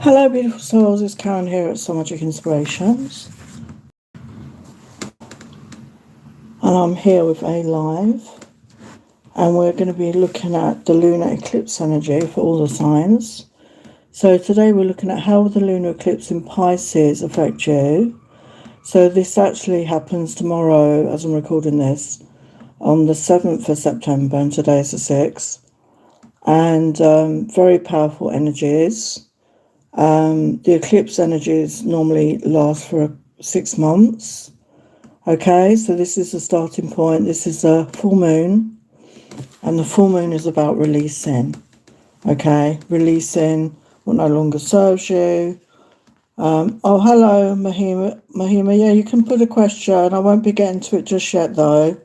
Hello, beautiful souls. It's Karen here at So Magic Inspirations, and I'm here with a live, and we're going to be looking at the lunar eclipse energy for all the signs. So today we're looking at how the lunar eclipse in Pisces affect you. So this actually happens tomorrow, as I'm recording this, on the 7th of September, and today is the 6th, and very powerful energies. The eclipse energies normally last for 6 months. Okay, so this is the starting point. This is a full moon, and the full moon is about releasing. Okay, releasing what no longer serves you. Oh, hello, Mahima. Mahima, yeah, you can put a question. I won't be getting to it just yet, though.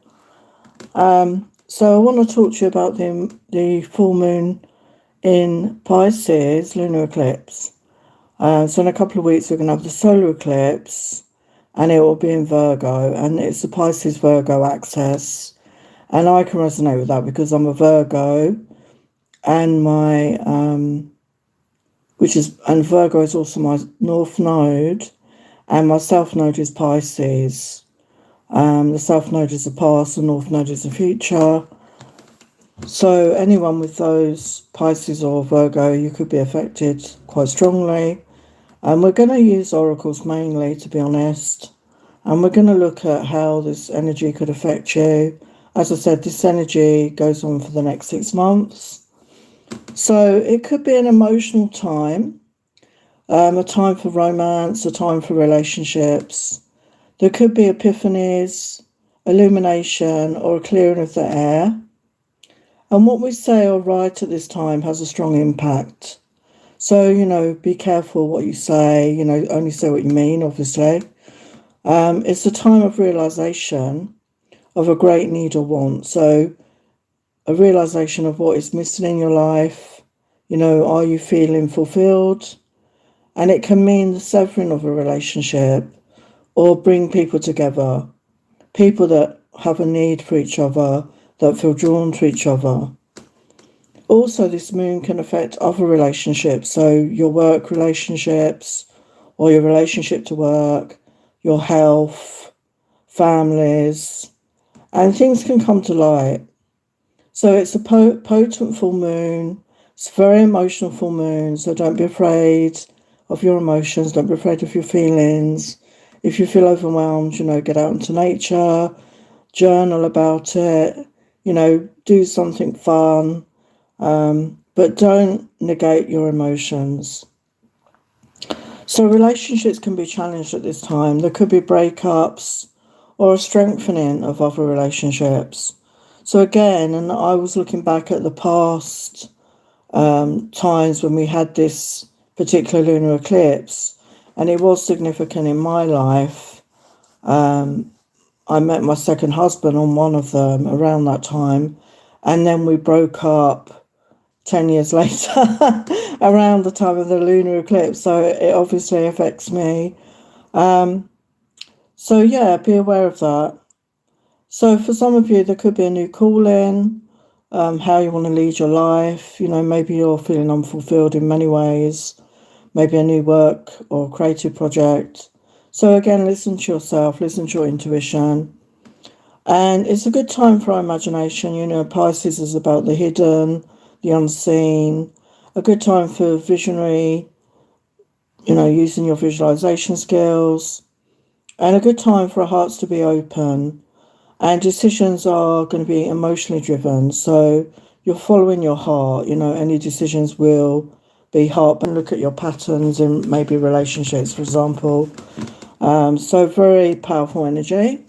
So I want to talk to you about the full moon in Pisces, lunar eclipse. So in a couple of weeks, we're going to have the solar eclipse, and it will be in Virgo, and it's the Pisces Virgo axis. And I can resonate with that because I'm a Virgo, and and Virgo is also my North Node, and my South Node is Pisces. The South Node is the past, the North Node is the future. So anyone with those Pisces or Virgo, you could be affected quite strongly. And we're going to use oracles mainly, to be honest. And we're going to look at how this energy could affect you. As I said, this energy goes on for the next 6 months. So it could be an emotional time, a time for romance, a time for relationships. There could be epiphanies, illumination, or a clearing of the air. And what we say or write at this time has a strong impact. So, be careful what you say, only say what you mean, obviously. It's a time of realization of a great need or want. So a realization of what is missing in your life. Are you feeling fulfilled? And it can mean the severing of a relationship or bring people together. People that have a need for each other, that feel drawn to each other. Also, this moon can affect other relationships. So your work relationships or your relationship to work, your health, families, and things can come to light. So it's a potent full moon. It's a very emotional full moon. So don't be afraid of your emotions. Don't be afraid of your feelings. If you feel overwhelmed, get out into nature, journal about it, do something fun. But don't negate your emotions. So relationships can be challenged at this time. There could be breakups or a strengthening of other relationships. So again, and I was looking back at the past times when we had this particular lunar eclipse, and it was significant in my life. I met my second husband on one of them around that time, and then we broke up 10 years later around the time of the lunar eclipse. So it obviously affects me. So yeah, be aware of that. So for some of you, there could be a new calling, how you want to lead your life. Maybe you're feeling unfulfilled in many ways, maybe a new work or creative project. So again, listen to yourself, listen to your intuition. And it's a good time for our imagination. Pisces is about the hidden, the unseen. A good time for visionary, using your visualization skills. And a good time for our hearts to be open. And decisions are going to be emotionally driven. So you're following your heart. Any decisions will be heart. And look at your patterns in maybe relationships, for example. So very powerful energy.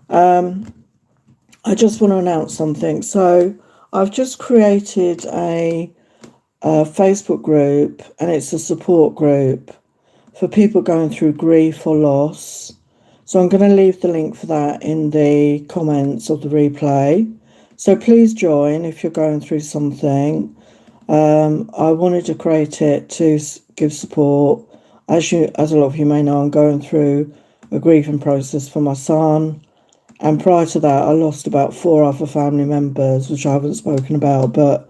I just want to announce something. So I've just created a Facebook group, and it's a support group for people going through grief or loss. So I'm going to leave the link for that in the comments of the replay. So please join if you're going through something. I wanted to create it to give support. As a lot of you may know, I'm going through a grieving process for my son. And prior to that, I lost about 4 other family members, which I haven't spoken about. But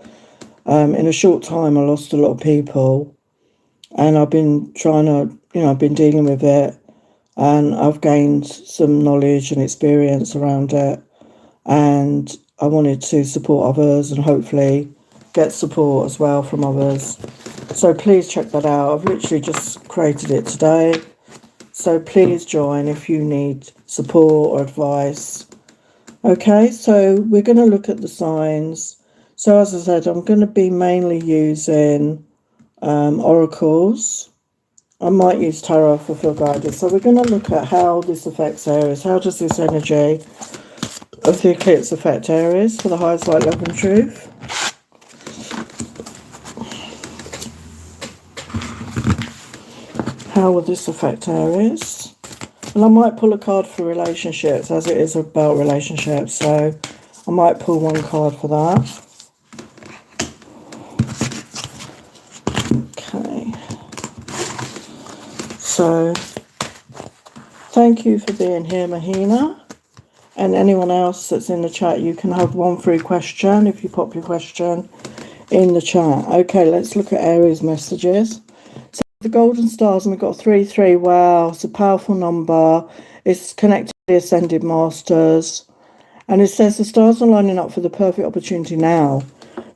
in a short time, I lost a lot of people. and I've been trying to, I've been dealing with it, and I've gained some knowledge and experience around it, and I wanted to support others and hopefully get support as well from others. So please check that out. I've literally just created it today. So please join if you need support or advice. Okay, so we're going to look at the signs. So as I said, I'm going to be mainly using oracles. I might use tarot for feel guided. So we're going to look at how this affects Aries. How does this energy of the eclipse affect Aries for the highest light, love and truth? How will this affect Aries? And I might pull a card for relationships, as it is about relationships. So I might pull one card for that. Okay. So thank you for being here, Mahina. And anyone else that's in the chat, you can have one free question if you pop your question in the chat. Okay, let's look at Aries messages. So the golden stars, and we've got 3-3. Wow, it's a powerful number. It's connected to the ascended masters. And it says the stars are lining up for the perfect opportunity now.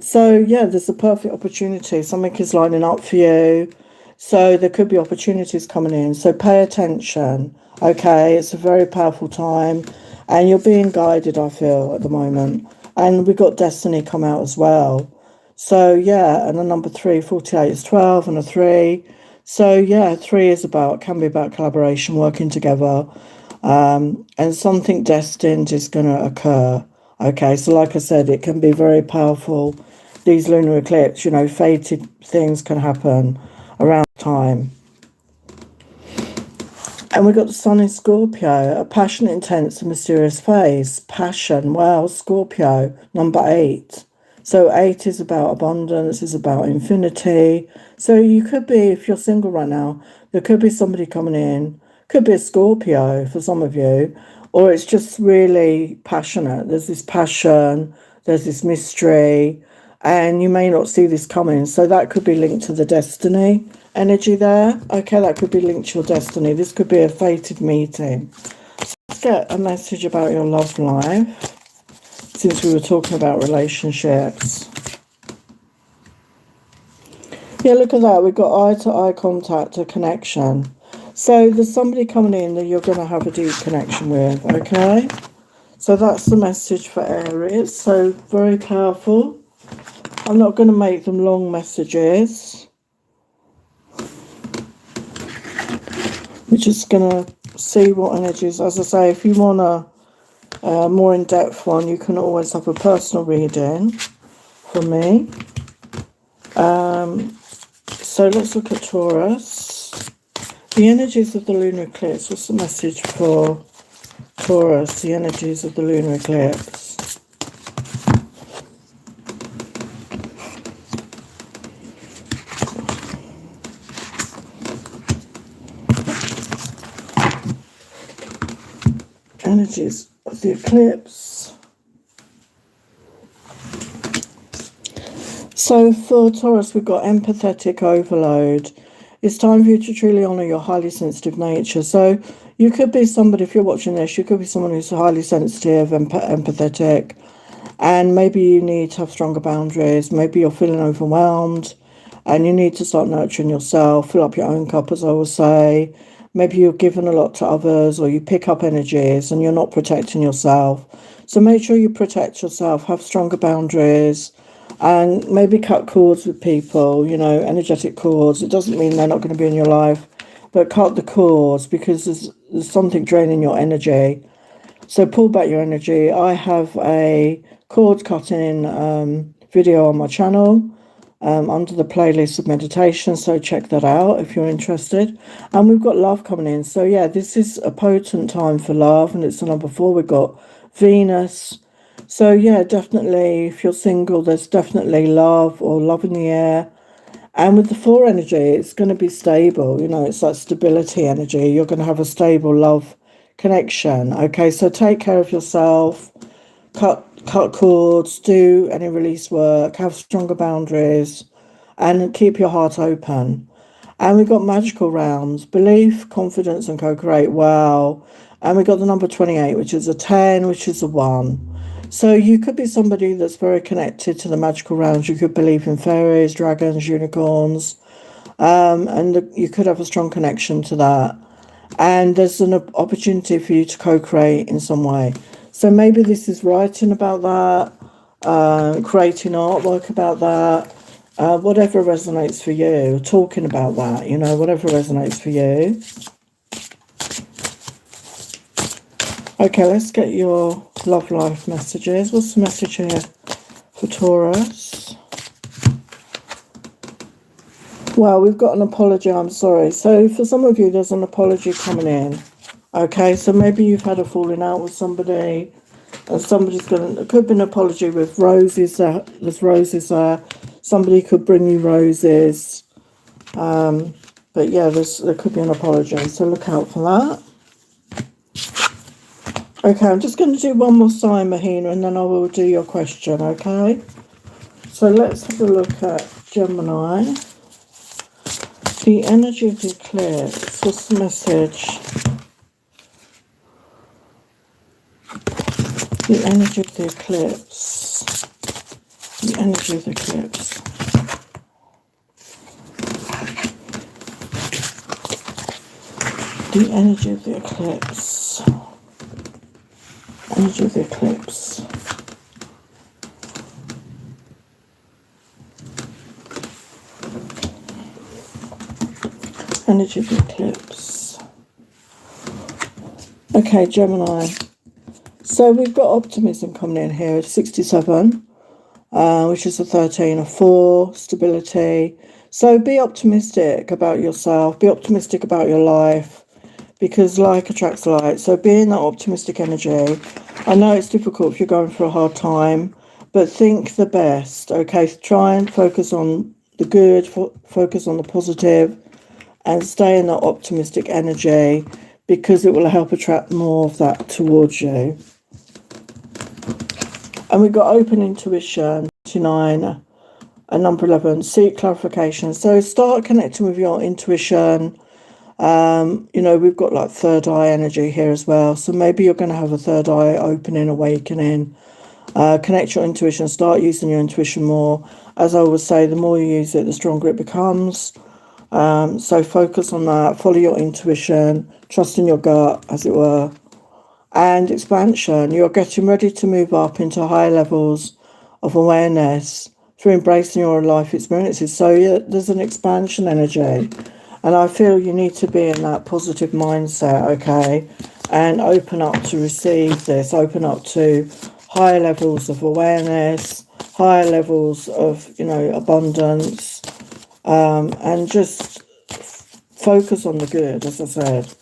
So yeah, there's a perfect opportunity. Something is lining up for you. So there could be opportunities coming in. So pay attention. Okay, it's a very powerful time. And you're being guided, I feel, at the moment. And we've got destiny come out as well. So, yeah, and a number 3, 48 is 12, and a 3. So, yeah, 3 can be about collaboration, working together. And something destined is going to occur. Okay, so like I said, it can be very powerful. These lunar eclipses, fated things can happen around time. And we've got the sun in Scorpio, a passionate, intense and mysterious phase. Passion, wow, Scorpio, number 8. So 8 is about abundance, is about infinity. So you could be, if you're single right now, there could be somebody coming in. Could be a Scorpio for some of you, or it's just really passionate. There's this passion, there's this mystery, and you may not see this coming. So that could be linked to the destiny energy there. Okay, that could be linked to your destiny. This could be a fated meeting. So let's get a message about your love life, since we were talking about relationships. Yeah, look at that. We've got eye-to-eye contact, a connection. So there's somebody coming in that you're going to have a deep connection with, okay? So that's the message for Aries. So very powerful. I'm not going to make them long messages. We're just going to see what energies. As I say, if you want a more in-depth one, you can always have a personal reading from me. So let's look at Taurus. The energies of the lunar eclipse. What's the message for Taurus? The energies of the lunar eclipse. Energies of the eclipse. So for Taurus, we've got empathetic overload. It's time for you to truly honour your highly sensitive nature. So you could be somebody, if you're watching this, you could be someone who's highly sensitive and empathetic, and maybe you need to have stronger boundaries. Maybe you're feeling overwhelmed and you need to start nurturing yourself, fill up your own cup, as I will say. Maybe you're giving a lot to others, or you pick up energies and you're not protecting yourself. So make sure you protect yourself, have stronger boundaries, and maybe cut cords with people, energetic cords. It doesn't mean they're not going to be in your life, but cut the cords, because there's something draining your energy. So pull back your energy. I have a cord cutting video on my channel under the playlist of meditation, so check that out if you're interested. And we've got love coming in. So yeah, this is a potent time for love, and it's the number 4. We've got Venus. So yeah, definitely, if you're single, there's definitely love or love in the air. And with the 4 energy, it's going to be stable. It's that stability energy. You're going to have a stable love connection. Okay, so take care of yourself. Cut cords, do any release work, have stronger boundaries, and keep your heart open. And we've got magical realms, belief, confidence, and co-create. Wow. And we got the number 28, which is a 10, which is a 1. So you could be somebody that's very connected to the magical realms. You could believe in fairies, dragons, unicorns, and you could have a strong connection to that. And there's an opportunity for you to co-create in some way. So maybe this is writing about that, creating artwork about that, whatever resonates for you, talking about that, whatever resonates for you. Okay, let's get your love life messages. What's the message here for Taurus? Well, we've got an apology. I'm sorry. So for some of you, there's an apology coming in. Okay, so maybe you've had a falling out with somebody, and somebody's going to, it could be an apology with roses. There's roses there. Somebody could bring you roses. But yeah, there could be an apology. So look out for that. Okay, I'm just going to do one more sign, Mahina, and then I will do your question, okay? So let's have a look at Gemini. The energy of the eclipse. What's the message? The energy of the eclipse. The energy of the eclipse. The energy of the eclipse. Energy of the eclipse. Energy of the eclipse. Okay, Gemini. So we've got optimism coming in here, 67, which is a 13, a 4, stability. So be optimistic about yourself, be optimistic about your life, because like attracts like. So be in that optimistic energy. I know it's difficult if you're going through a hard time, but think the best, okay? Try and focus on the good, focus on the positive, and stay in that optimistic energy, because it will help attract more of that towards you. And we've got open intuition, 29, and number 11, seek clarification. So start connecting with your intuition. We've got like third eye energy here as well. So maybe you're going to have a third eye opening, awakening. Connect your intuition, start using your intuition more. As I always say, the more you use it, the stronger it becomes. So focus on that, follow your intuition, trust in your gut, as it were. And expansion, you're getting ready to move up into higher levels of awareness through embracing your life experiences. So yeah, there's an expansion energy. And I feel you need to be in that positive mindset, okay? And open up to receive this, open up to higher levels of awareness, higher levels of, abundance, and just focus on the good, as I said.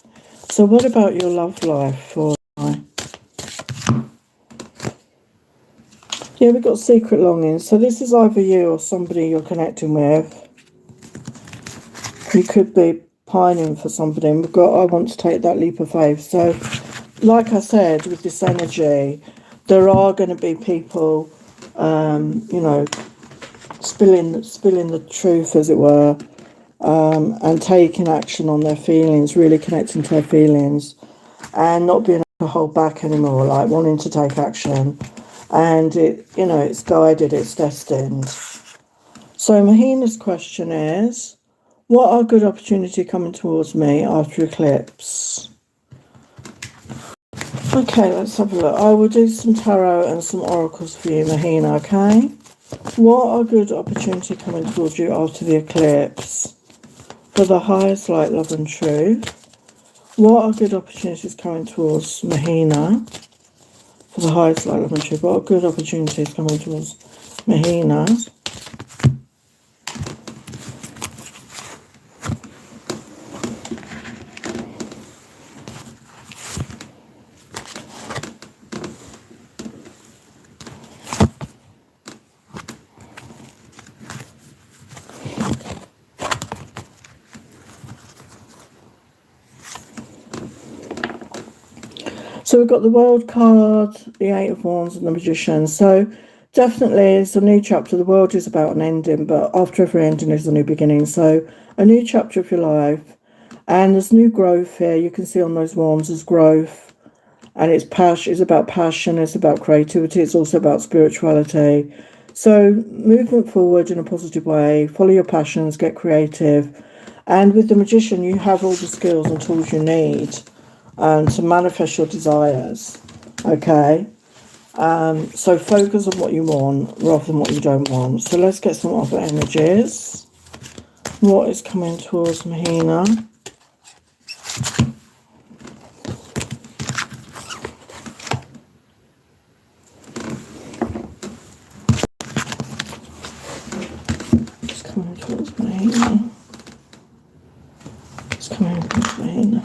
So what about your love life for? Yeah, we've got secret longings. So this is either you or somebody you're connecting with. You could be pining for somebody. And I want to take that leap of faith. So, like I said, with this energy, there are going to be people, spilling the truth, as it were, and taking action on their feelings, really connecting to their feelings, and not being able to hold back anymore, like wanting to take action. And it's guided, it's destined. So Mahina's question is, what are good opportunities coming towards me after eclipse? Okay, let's have a look. I will do some tarot and some oracles for you, Mahina, okay? What are good opportunities coming towards you after the eclipse? For the highest light, love and truth. What are good opportunities coming towards Mahina? For the highest light, love and truth. What are good opportunities coming towards Mahina? So we've got the World card, the Eight of Wands, and the Magician. So definitely it's a new chapter. The world is about an ending, but after every ending is a new beginning. So a new chapter of your life. And there's new growth here. You can see on those wands there's growth. And it's passion. It's about passion. It's about creativity. It's also about spirituality. So movement forward in a positive way. Follow your passions. Get creative. And with the Magician, you have all the skills and tools you need to manifest your desires. Okay. So focus on what you want rather than what you don't want. So let's get some other energies. What is coming towards Mahina? It's coming towards Mahina. It's coming towards Mahina.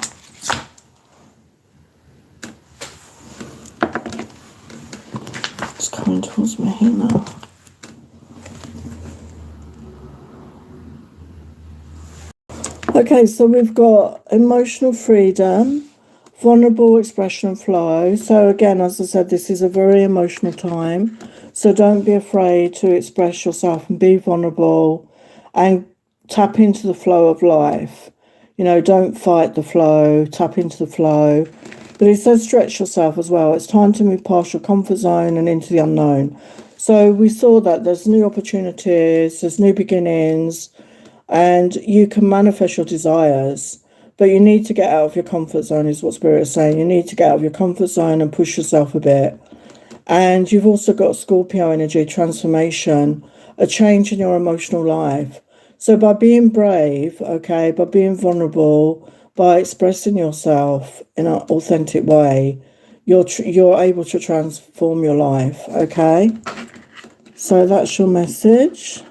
It's coming towards Mahina. Okay, so we've got emotional freedom, vulnerable expression and flow. So again, as I said, this is a very emotional time. So don't be afraid to express yourself and be vulnerable and tap into the flow of life. You know, don't fight the flow, tap into the flow. But it says stretch yourself as well. It's time to move past your comfort zone and into the unknown. So we saw that there's new opportunities, there's new beginnings, and you can manifest your desires, but you need to get out of your comfort zone is what Spirit is saying. You need to get out of your comfort zone and push yourself a bit. And you've also got Scorpio energy, transformation, a change in your emotional life. So by being brave, okay, by being vulnerable, by expressing yourself in an authentic way, you're able to transform your life, okay? So that's your message.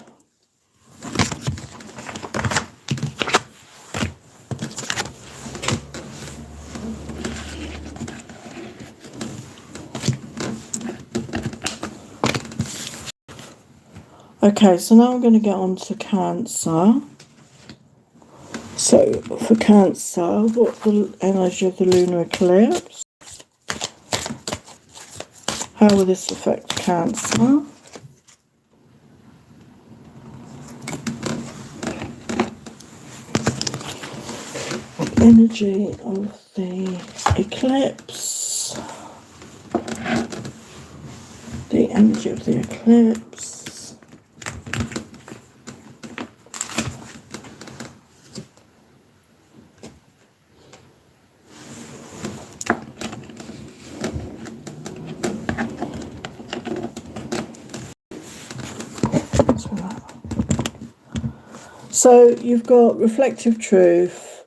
Okay, so now I'm going to get on to Cancer. So for Cancer, what's the energy of the lunar eclipse? How will this affect Cancer? Energy of the eclipse. The energy of the eclipse. So you've got reflective truth,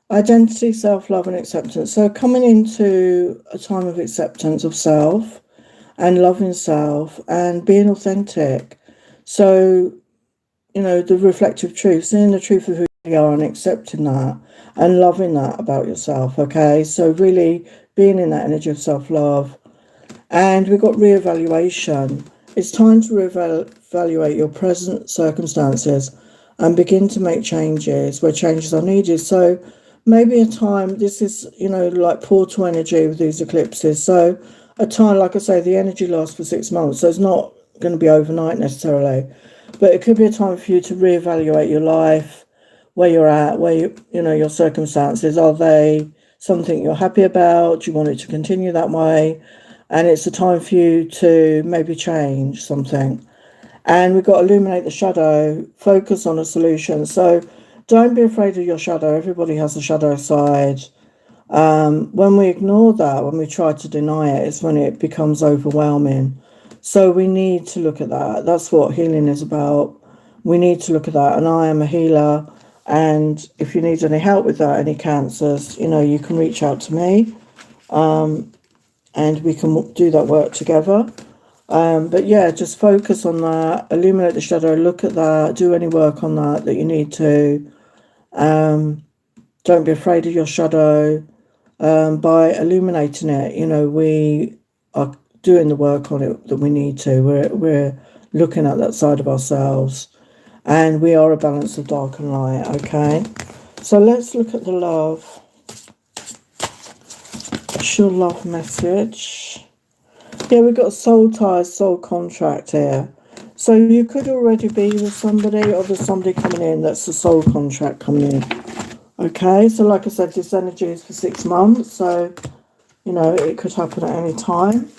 identity, self-love and acceptance. So coming into a time of acceptance of self and loving self and being authentic. So, you know, the reflective truth, seeing the truth of who you are and accepting that and loving that about yourself, okay? So really being in that energy of self-love. And we've got reevaluation. It's time to reevaluate your present circumstances and begin to make changes where changes are needed. So maybe a time, this is, you know, like portal energy with these eclipses. So a time, like I say, the energy lasts for 6 months. So it's not going to be overnight necessarily. But it could be a time for you to reevaluate your life, where you're at, where you know, your circumstances. Are they something you're happy about? Do you want it to continue that way? And it's a time for you to maybe change something. And we've got illuminate the shadow, focus on a solution. So don't be afraid of your shadow. Everybody has a shadow side. When we ignore that, when we try to deny it, it's when it becomes overwhelming. So we need to look at that. That's what healing is about. We need to look at that. And I am a healer. And if you need any help with that, any cancers, you know, you can reach out to me. And we can do that work together. But yeah, just focus on that, illuminate the shadow, look at that, do any work on that you need to. Don't be afraid of your shadow. By illuminating it, you know, we are doing the work on it that we need to. We're looking at that side of ourselves, and we are a balance of dark and light, okay? So let's look at the love. What's your love message Yeah, we've got soul ties, soul contract here. So you could already be with somebody, or there's somebody coming in that's a soul contract coming in. Okay, so like I said, this energy is for 6 months, so, you know, it could happen at any time.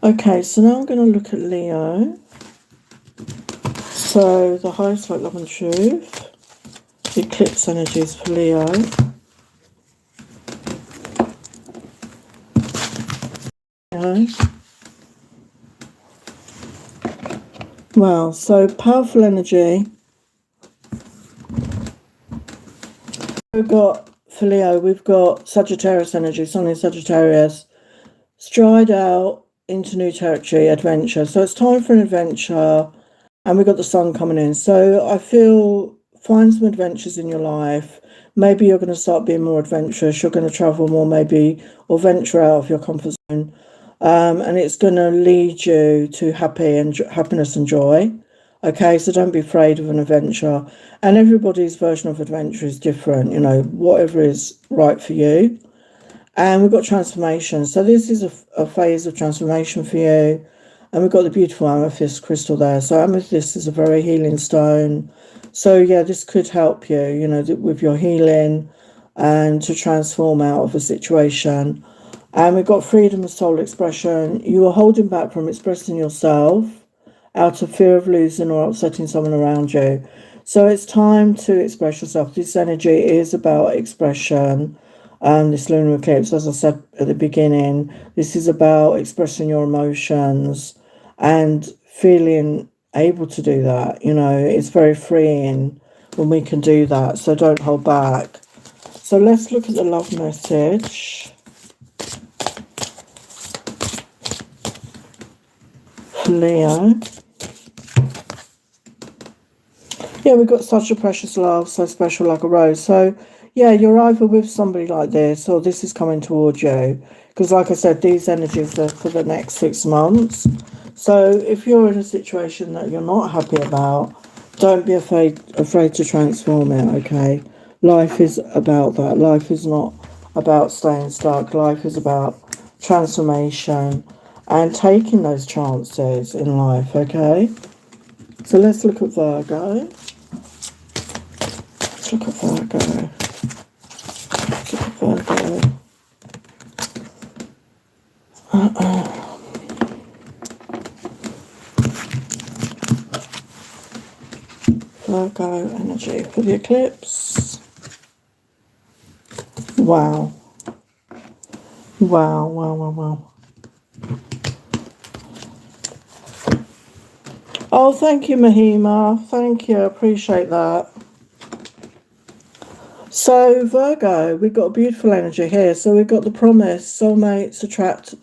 Okay, so now I'm going to look at Leo. So the highest light, love and truth. Eclipse energies for Leo. Okay. Well, so powerful energy. We've got, for Leo, we've got Sagittarius energy, Sun in Sagittarius. Stride out into new territory, adventure. So it's time for an adventure. And we've got the sun coming in. So I feel, find some adventures in your life. Maybe you're going to start being more adventurous. You're going to travel more, maybe, or venture out of your comfort zone. And it's going to lead you to happiness and joy. Okay, so don't be afraid of an adventure. And everybody's version of adventure is different, you know, whatever is right for you. And we've got transformation. So this is a phase of transformation for you. And we've got the beautiful amethyst crystal there. So amethyst is a very healing stone. So yeah, this could help you, you know, with your healing and to transform out of a situation. And we've got freedom of soul expression. You are holding back from expressing yourself out of fear of losing or upsetting someone around you. So it's time to express yourself. This energy is about expression. This lunar eclipse, as I said at the beginning, this is about expressing your emotions and feeling able to do that. You know, it's very freeing when we can do that. So don't hold back. So let's look at the love message. Leo. Yeah, we've got such a precious love, so special like a rose. So, yeah, you're either with somebody like this or this is coming towards you. Because, like I said, these energies are for the next 6 months. So, if you're in a situation that you're not happy about, don't be afraid to transform it, okay? Life is about that. Life is not about staying stuck. Life is about transformation and taking those chances in life, okay? So let's look at Virgo. Let's look at Virgo. Let's look at Virgo. Virgo energy for the eclipse. Wow. Wow, wow, wow, wow. Oh, thank you, Mahima. Thank you. Appreciate that. So, Virgo, we've got a beautiful energy here. So, we've got the promise, soulmates attract.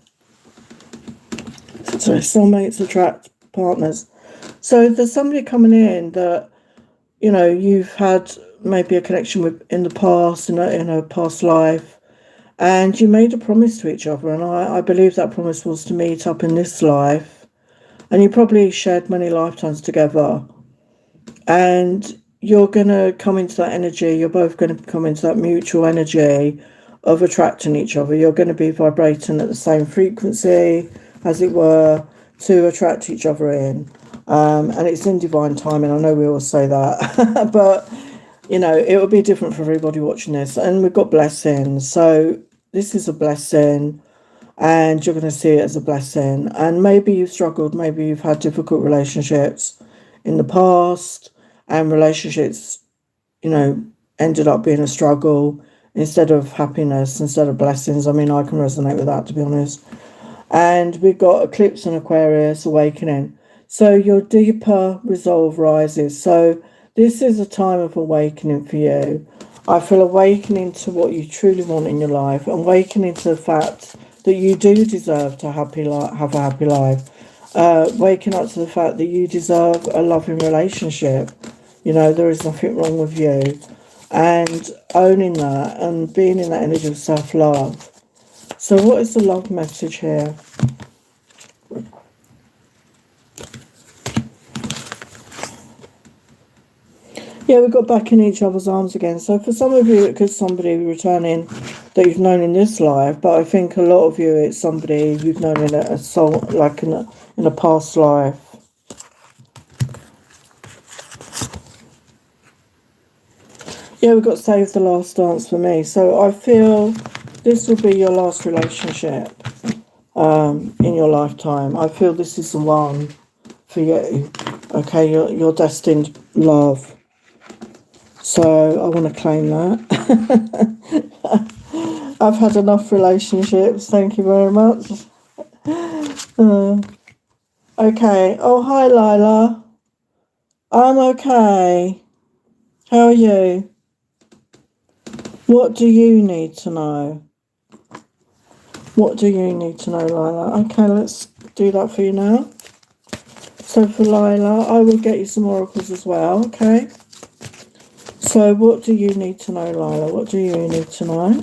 Sorry, soulmates attract partners. So, there's somebody coming in that, you know, you've had maybe a connection with in the past, in a past life, and you made a promise to each other. And I believe that promise was to meet up in this life. And you probably shared many lifetimes together. And you're going to come into that energy. You're both going to come into that mutual energy of attracting each other. You're going to be vibrating at the same frequency, as it were, to attract each other in. And it's in divine timing. I know we all say that, but you know, it will be different for everybody watching this. And we've got blessings. So this is a blessing, and you're going to see it as a blessing. And maybe you've struggled, maybe you've had difficult relationships in the past, and relationships, you know, ended up being a struggle instead of happiness, instead of blessings. I mean, I can resonate with that, to be honest. And we've got Eclipse and Aquarius awakening. So your deeper resolve rises. So this is a time of awakening for you. I feel awakening to what you truly want in your life, awakening to the fact that you do deserve to have a happy life. Waking up to the fact that you deserve a loving relationship. You know, there is nothing wrong with you. And owning that and being in that energy of self-love. So what is the love message here? Yeah, we got back in each other's arms again. So for some of you, it could somebody returning that you've known in this life, but I think a lot of you, it's somebody you've known in a soul, like in a past life. Yeah, we've got Save the Last Dance for me. So I feel this will be your last relationship in your lifetime. I feel this is the one for you. Okay, your destined love. So I want to claim that. I've had enough relationships. Thank you very much. Okay. Oh, hi, Lila. I'm okay. How are you? What do you need to know? What do you need to know, Lila? Okay, let's do that for you now. So for Lila, I will get you some oracles as well, okay? So what do you need to know, Lila? What do you need to know?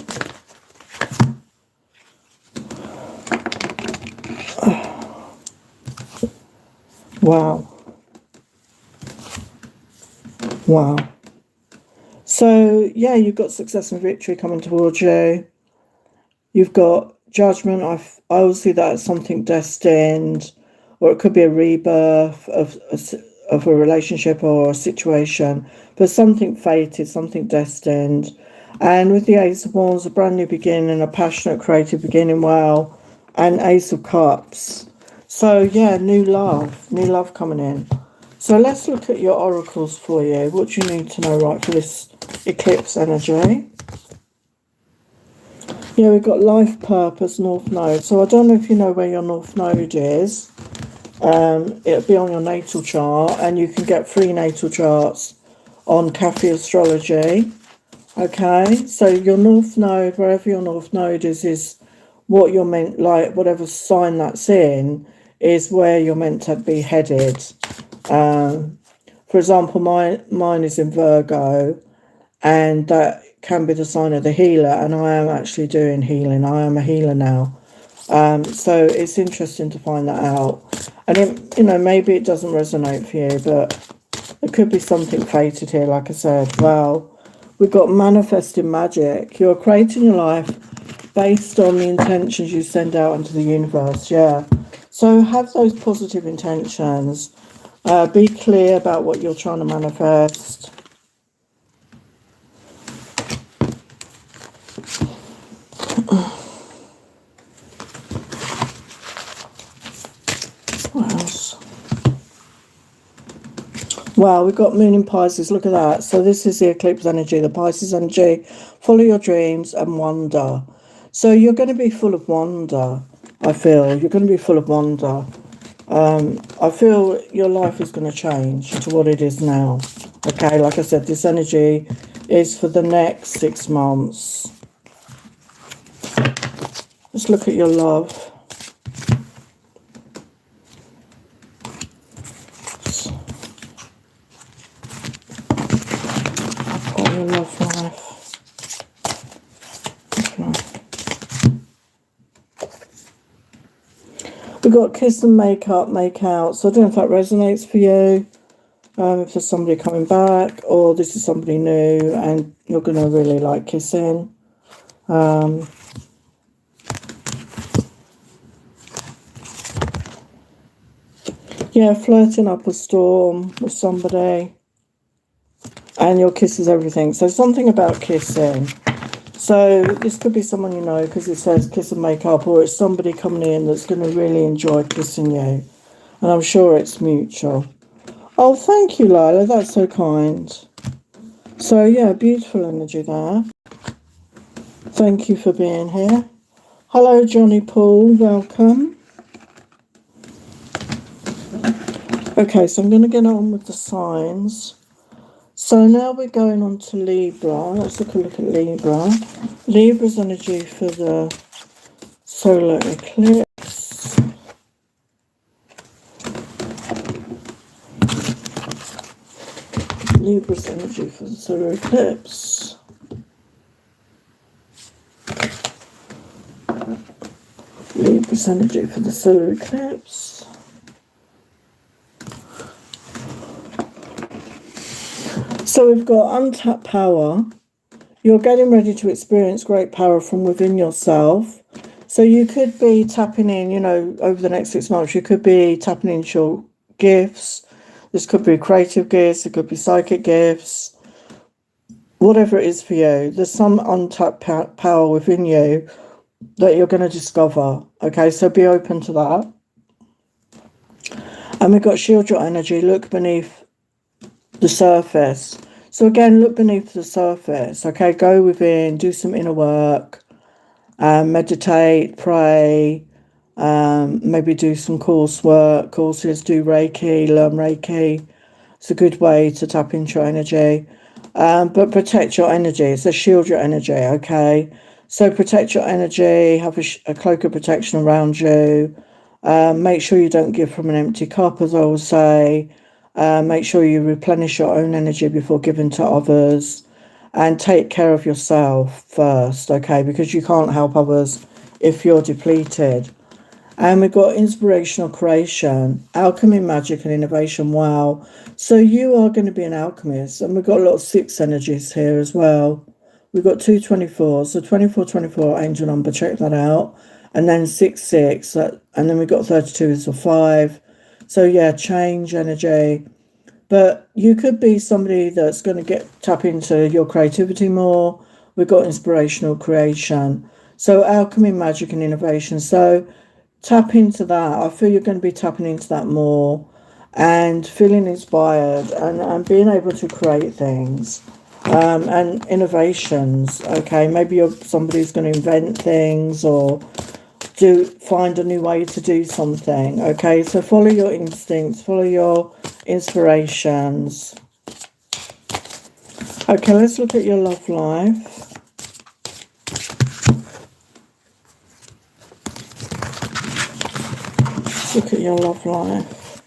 Wow. Wow. So, yeah, you've got success and victory coming towards you. You've got judgment. I will see that as something destined, or it could be a rebirth of a relationship or a situation, but something fated, something destined. And with the Ace of Wands, a brand new beginning, a passionate, creative beginning, wow, and Ace of Cups. So, yeah, new love coming in. So let's look at your oracles for you. What do you need to know, right, for this eclipse energy? Yeah, we've got life purpose, North Node. So I don't know if you know where your North Node is. It'll be on your natal chart, and you can get free natal charts on Cafe Astrology. Okay, so your North Node, wherever your North Node is what you're meant, like whatever sign that's in, is where you're meant to be headed. For example, mine is in Virgo, and that can be the sign of the healer, and I am actually doing healing. I am a healer now. So it's interesting to find that out. And it, maybe it doesn't resonate for you, but there could be something fated here, like I said. Well, we've got manifesting magic. You're creating your life based on the intentions you send out into the universe, yeah. So have those positive intentions. Be clear about what you're trying to manifest. What else? Wow, we've got Moon in Pisces. Look at that. So this is the eclipse energy, the Pisces energy. Follow your dreams and wonder. So you're going to be full of wonder, I feel. You're going to be full of wonder. I feel your life is going to change to what it is now. Okay, like I said, this energy is for the next 6 months. Let's look at your love. Your love life. Okay. We've got kiss and make up, make out. So I don't know if that resonates for you. If there's somebody coming back, or this is somebody new and you're going to really like kissing. Yeah, flirting up a storm with somebody. And your kiss is everything. So something about kissing. So this could be someone you know, because it says kiss and make up, or it's somebody coming in that's going to really enjoy kissing you. And I'm sure it's mutual. Oh, thank you, Lila. That's so kind. So, yeah, beautiful energy there. Thank you for being here. Hello, Johnny Paul. Welcome. Okay, so I'm going to get on with the signs. So now we're going on to Libra. Let's look at Libra. Libra's energy for the solar eclipse. Libra's energy for the solar eclipse. Libra's energy for the solar eclipse. So we've got untapped power. You're getting ready to experience great power from within yourself. So you could be tapping in, you know, over the next 6 months, you could be tapping into your gifts. This could be creative gifts, it could be psychic gifts, whatever it is for you. There's some untapped power within you that you're going to discover. Okay, so be open to that. And we've got shield your energy, look beneath the surface. So again, look beneath the surface. Okay, go within, do some inner work, meditate, pray, maybe do some courses, do Reiki, learn Reiki. It's a good way to tap into your energy. But protect your energy. So shield your energy, okay? So protect your energy, have a cloak of protection around you. Make sure you don't give from an empty cup, as I will say. Make sure you replenish your own energy before giving to others. And take care of yourself first, okay? Because you can't help others if you're depleted. And we've got inspirational creation, alchemy, magic, and innovation. Wow. So you are going to be an alchemist. And we've got a lot of 6 energies here as well. We've got 224. So 2424, angel number, check that out. And then 66. And then we've got 32 is a 5. So yeah, change energy. But you could be somebody that's going to tap into your creativity more. We've got inspirational creation. So alchemy, magic, and innovation. So tap into that. I feel you're going to be tapping into that more and feeling inspired and being able to create things and innovations. Okay, maybe you're somebody who's going to invent things or find a new way to do something. Okay, so follow your instincts, follow your inspirations. Okay, let's look at your love life. Look at your love life.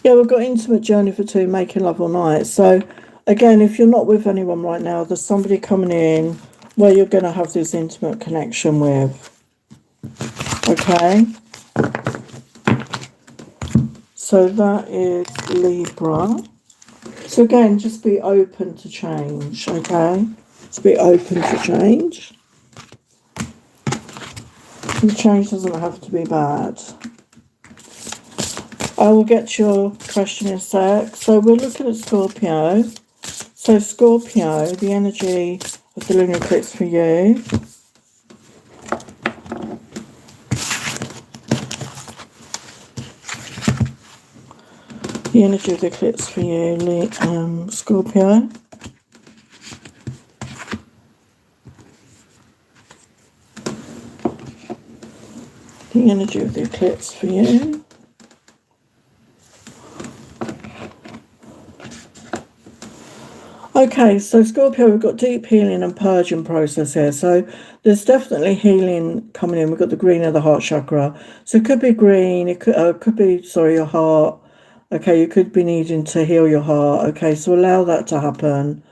Yeah, we've got intimate journey for 2, making love all night. So again, if you're not with anyone right now, there's somebody coming in where you're going to have this intimate connection with. Okay. So that is Libra. So again, just be open to change, okay? Just be open to change. The change doesn't have to be bad. I will get your question in a sec. So we're looking at Scorpio. So Scorpio, the energy of the lunar eclipse for you. The energy of the eclipse for you, Scorpio. The energy of the eclipse for you. Okay, so Scorpio, we've got deep healing and purging process here. So there's definitely healing coming in. We've got the green of the heart chakra. So it could be green. It could be, your heart. Okay, you could be needing to heal your heart. Okay, so allow that to happen.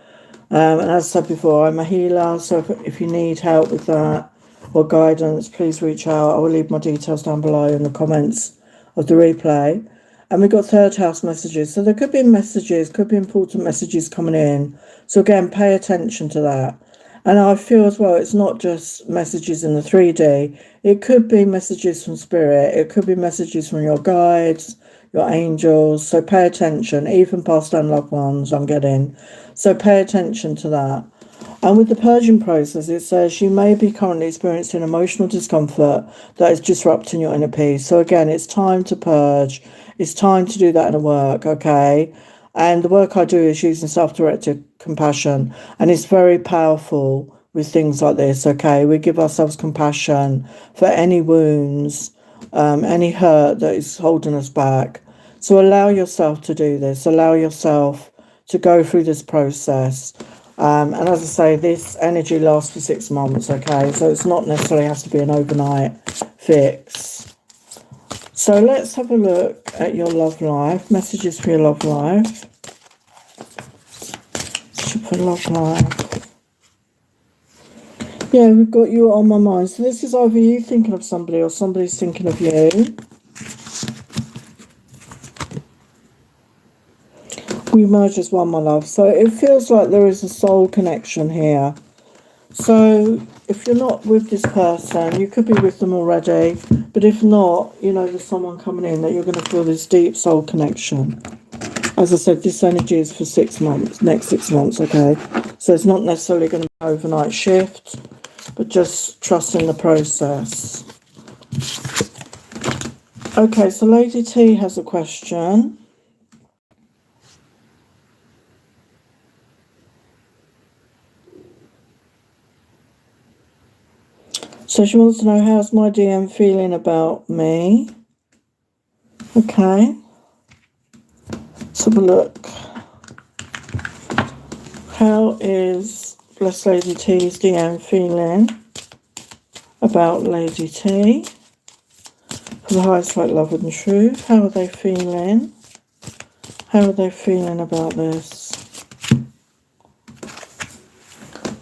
And as I said before, I'm a healer. So if you need help with that or guidance, please reach out. I will leave my details down below in the comments of the replay. And we've got 3rd house messages. So there could be messages, could be important messages coming in. So again, pay attention to that. And I feel as well, it's not just messages in the 3D. It could be messages from spirit. It could be messages from your guides, your angels. So pay attention, even past and loved ones I'm getting. So pay attention to that. And with the purging process, it says you may be currently experiencing emotional discomfort that is disrupting your inner peace. So again, it's time to purge. It's time to do that in the work, okay? And the work I do is using self-directed compassion. And it's very powerful with things like this, okay? We give ourselves compassion for any wounds, any hurt that is holding us back. So allow yourself to do this. Allow yourself to go through this process. And as I say, this energy lasts for 6 months, okay? So it's not necessarily has to be an overnight fix. So let's have a look at your love life. Messages for your love life. For love life. Yeah, we've got you on my mind. So this is either you thinking of somebody or somebody's thinking of you. We merge as one, my love. So it feels like there is a soul connection here. So if you're not with this person, you could be with them already. But if not, you know, there's someone coming in that you're going to feel this deep soul connection. As I said, this energy is for 6 months, next 6 months, okay? So it's not necessarily going to be an overnight shift, but just trust in the process. Okay, so Lady T has a question. So she wants to know, how's my DM feeling about me? Okay. Let's have a look. How is Blessed Lady T's DM feeling about Lady T? For the highest right, love and truth. How are they feeling? How are they feeling about this?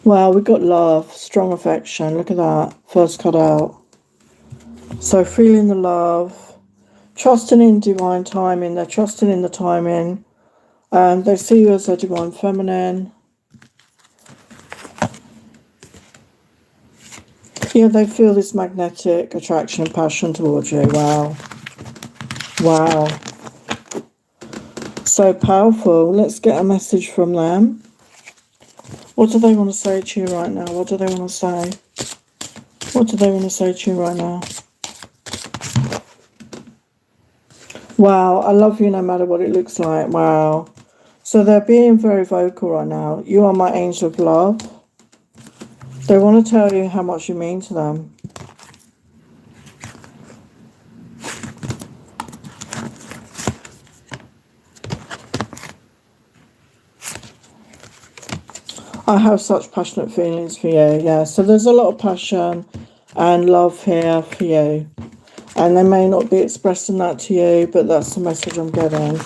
Wow, we got love, strong affection. Look at that. First cut out. So feeling the love, trusting in divine timing. They're trusting in the timing. They see you as a divine feminine. Yeah, they feel this magnetic attraction and passion towards you. Wow. Wow. So powerful. Let's get a message from them. What do they want to say to you right now? What do they want to say? What do they want to say to you right now? Wow, I love you no matter what it looks like. Wow. So they're being very vocal right now. You are my angel of love. They want to tell you how much you mean to them. I have such passionate feelings for you. Yeah, so there's a lot of passion and love here for you. And they may not be expressing that to you, but that's the message I'm getting.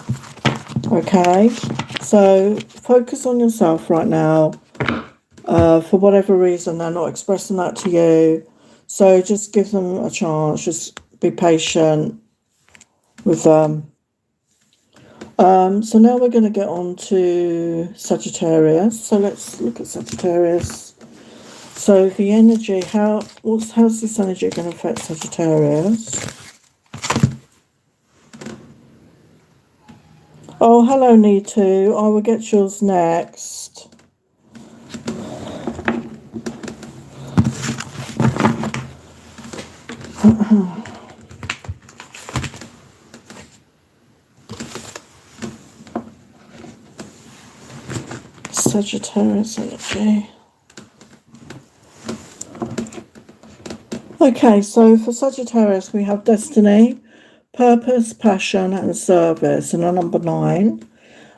Okay, so focus on yourself right now. For whatever reason, they're not expressing that to you. So just give them a chance. Just be patient with them. So now we're going to get on to Sagittarius. So let's look at Sagittarius. So the energy, how's this energy going to affect Sagittarius? Oh, hello, Nitu. I will get yours next. Sagittarius energy. Okay, so for Sagittarius, we have destiny, purpose, passion, and service, and a number 9.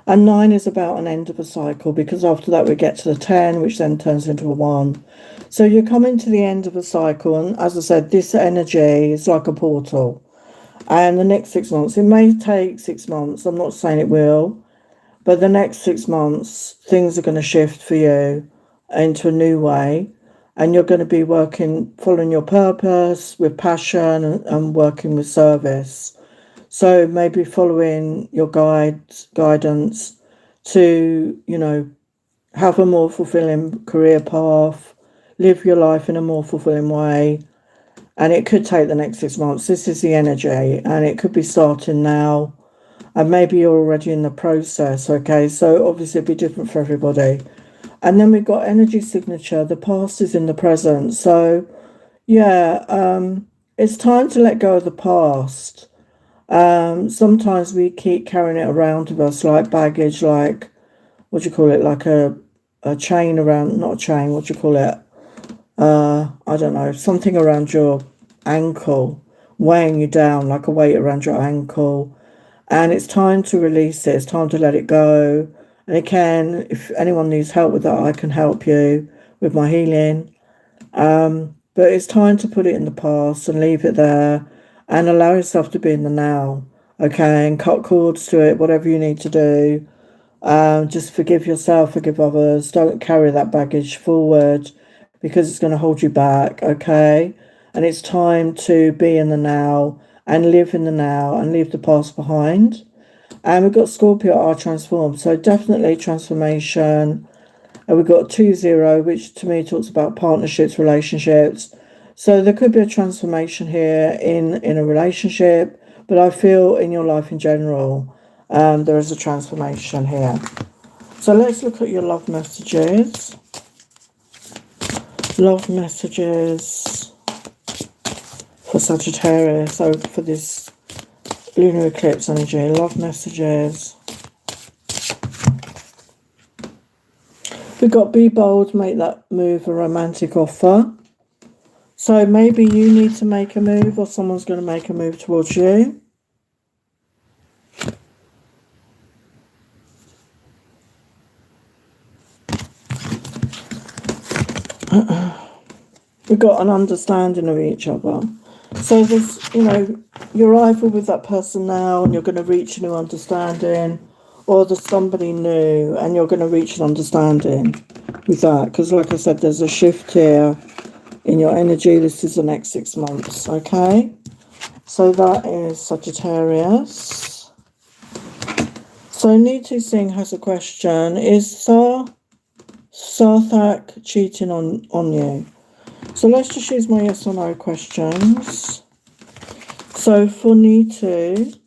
And 9 is about an end of a cycle, because after that we get to the 10, which then turns into a 1. So you're coming to the end of a cycle, and as I said, this energy is like a portal. And the next 6 months, it may take 6 months, I'm not saying it will, but the next 6 months, things are going to shift for you into a new way. And you're going to be following your purpose with passion and working with service. So maybe following your guidance to, have a more fulfilling career path, live your life in a more fulfilling way. And it could take the next 6 months. This is the energy, and it could be starting now. And maybe you're already in the process, okay? So obviously it'd be different for everybody. And then we've got energy signature. The past is in the present. So, yeah, it's time to let go of the past. Sometimes we keep carrying it around with us like baggage, like, what do you call it? Like a chain around, not a chain, what do you call it? I don't know, something around your ankle, weighing you down, like a weight around your ankle. And it's time to release it. It's time to let it go. And again, if anyone needs help with that, I can help you with my healing. But it's time to put it in the past and leave it there and allow yourself to be in the now. Okay, and cut cords to it, whatever you need to do. Just forgive yourself, forgive others. Don't carry that baggage forward because it's going to hold you back. Okay, and it's time to be in the now and live in the now and leave the past behind. And we've got Scorpio are transformed. So definitely transformation. And we've got 2-0, which to me talks about partnerships, relationships. So there could be a transformation here in a relationship, but I feel in your life in general, there is a transformation here. So let's look at your love messages. Love messages for Sagittarius. So for this lunar eclipse energy, love messages. We've got be bold, make that move a romantic offer. So maybe you need to make a move or someone's going to make a move towards you. We've got an understanding of each other. So there's, you're either with that person now and you're going to reach a new understanding, or there's somebody new and you're going to reach an understanding with that. Because like I said, there's a shift here in your energy. This is the next 6 months, okay? So that is Sagittarius. So Neetu Singh has a question. Is Sarthak cheating on you? So let's just use my yes or no questions. So for Neetu,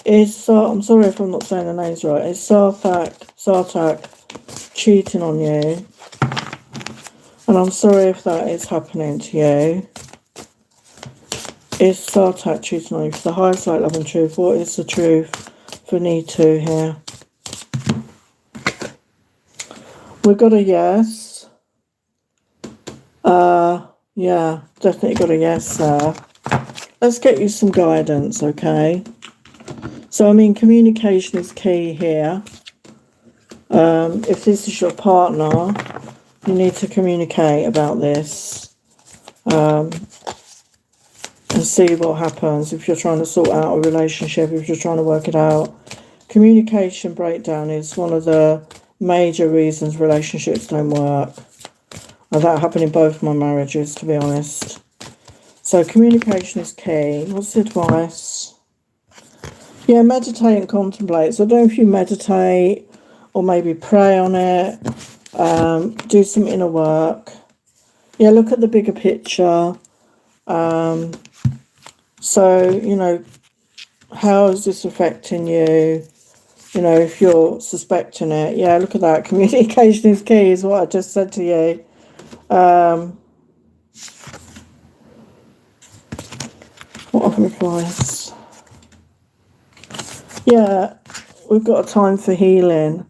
I'm sorry if I'm not saying the names right, is Sarthak cheating on you? And I'm sorry if that is happening to you. Is Sarthak cheating on you? For the highest light, love and truth, what is the truth for Neetu here? We've got a yes. Yeah, definitely got a yes there. Let's get you some guidance, okay? So, I mean, communication is key here. If this is your partner, you need to communicate about this and see what happens. If you're trying to sort out a relationship, if you're trying to work it out, communication breakdown is one of the major reasons relationships don't work. And that happened in both my marriages, to be honest. So communication is key. What's the advice? Yeah, meditate and contemplate. So I don't know if you meditate or maybe pray on it. Do some inner work. Yeah, look at the bigger picture. So, how is this affecting you? If you're suspecting it. Yeah, look at that. Communication is key, is what I just said to you. What other advice? Yeah, we've got a time for healing.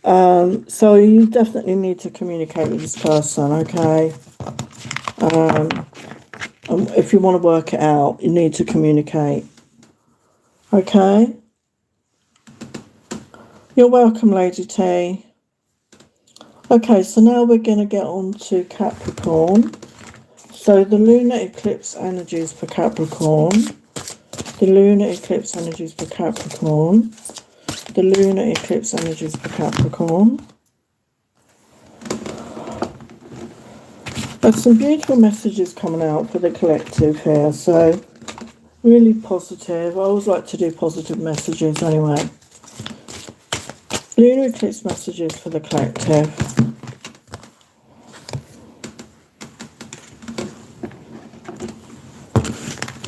So you definitely need to communicate with this person, okay? If you want to work it out, you need to communicate. Okay? You're welcome, Lady T. Okay, so now we're going to get on to Capricorn. So the lunar eclipse energies for Capricorn. The lunar eclipse energies for Capricorn. The lunar eclipse energies for Capricorn. There's some beautiful messages coming out for the collective here. So really positive. I always like to do positive messages anyway. Lunar eclipse messages for the collective.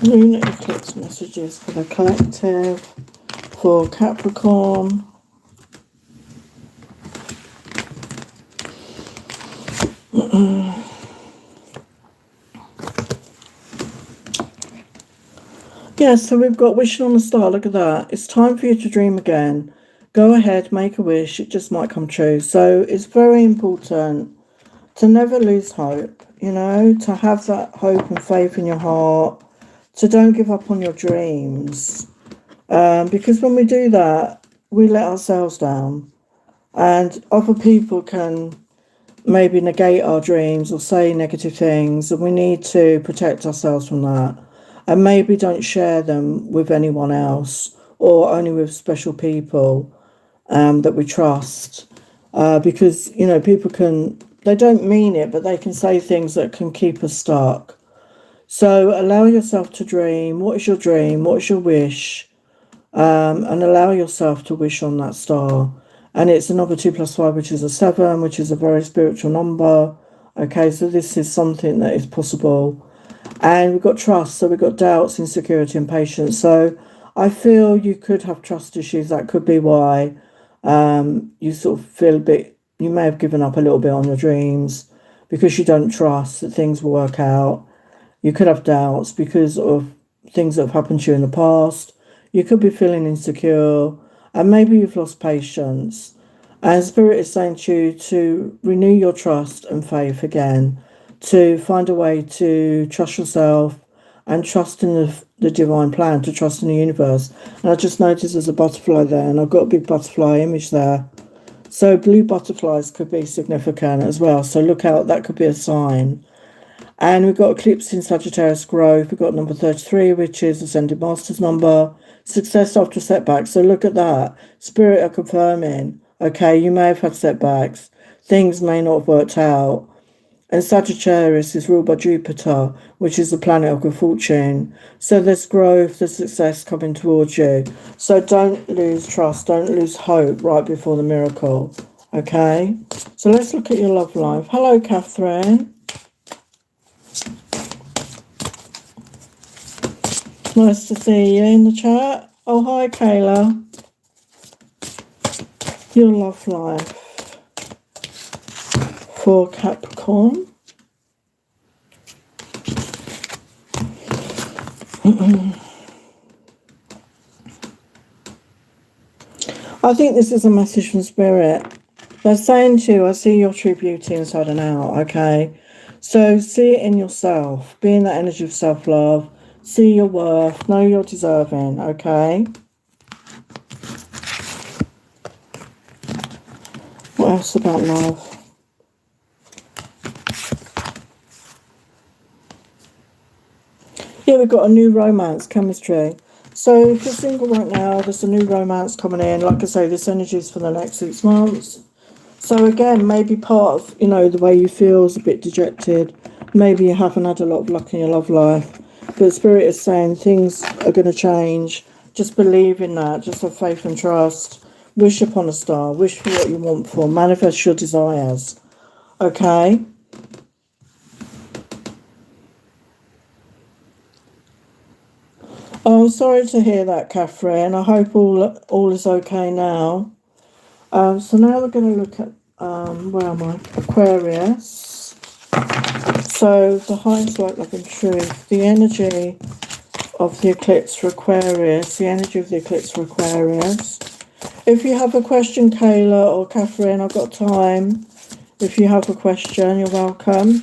Lunar eclipse messages for the collective, for Capricorn. Yeah, so we've got wishing on a star. Look at that. It's time for you to dream again. Go ahead, make a wish. It just might come true. So it's very important to never lose hope, to have that hope and faith in your heart, to don't give up on your dreams. Because when we do that, we let ourselves down. And other people can maybe negate our dreams or say negative things, and we need to protect ourselves from that. And maybe don't share them with anyone else or only with special people that we trust. Because, people they don't mean it, but they can say things that can keep us stuck. So allow yourself to dream. What is your dream? What is your wish? and allow yourself to wish on that star. And it's a number 2 plus 5, which is a 7, which is a very spiritual number. Okay, so this is something that is possible. And we've got trust, so we've got doubts, insecurity, and patience. So I feel you could have trust issues. That could be why you sort of feel a bit, you may have given up a little bit on your dreams because you don't trust that things will work out. You could have doubts because of things that have happened to you in the past. You could be feeling insecure, and maybe you've lost patience. And Spirit is saying to you to renew your trust and faith again, to find a way to trust yourself and trust in the divine plan, to trust in the universe. And I just noticed there's a butterfly there, and I've got a big butterfly image there. So blue butterflies could be significant as well. So look out, that could be a sign. And we've got eclipse in Sagittarius growth. We've got number 33, which is Ascended Master's number. Success after setbacks. So look at that. Spirit are confirming, okay, you may have had setbacks. Things may not have worked out. And Sagittarius is ruled by Jupiter, which is the planet of good fortune. So there's growth, there's success coming towards you. So don't lose trust, don't lose hope right before the miracle, okay? So let's look at your love life. Hello, Catherine. Nice to see you in the chat. Oh, hi, Kayla. Your love life for Capricorn. I think this is a message from Spirit. They're saying to you, I see your true beauty inside and out, okay? So see it in yourself. Be in that energy of self-love. See your worth. Know you're deserving, okay? What else about love? Yeah, we've got a new romance, chemistry. So if you're single right now, there's a new romance coming in. Like I say, this energy is for the next 6 months. So again, maybe part of, the way you feel is a bit dejected. Maybe you haven't had a lot of luck in your love life. But Spirit is saying things are going to change. Just believe in that. Just have faith and trust. Wish upon a star. Wish for what you want for. Manifest your desires. Okay? Oh, I'm sorry to hear that, Catherine. I hope all is okay now. So now we're going to look at, where am I? Aquarius. So the highest light, love and truth. The energy of the eclipse for Aquarius. The energy of the eclipse for Aquarius. If you have a question, Kayla or Catherine, I've got time. If you have a question, you're welcome.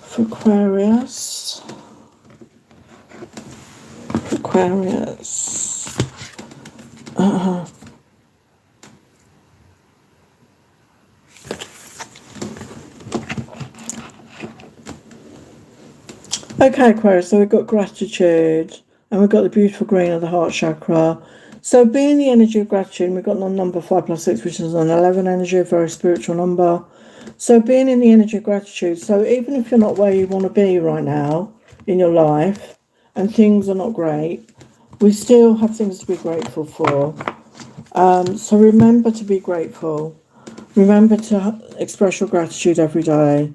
For Aquarius. Okay, Aquarius, so we've got gratitude and we've got the beautiful green of the heart chakra. So being the energy of gratitude, we've got number 5 plus 6, which is an 11 energy, a very spiritual number. So being in the energy of gratitude, so even if you're not where you want to be right now in your life and things are not great, we still have things to be grateful for. So remember to be grateful. Remember to express your gratitude every day.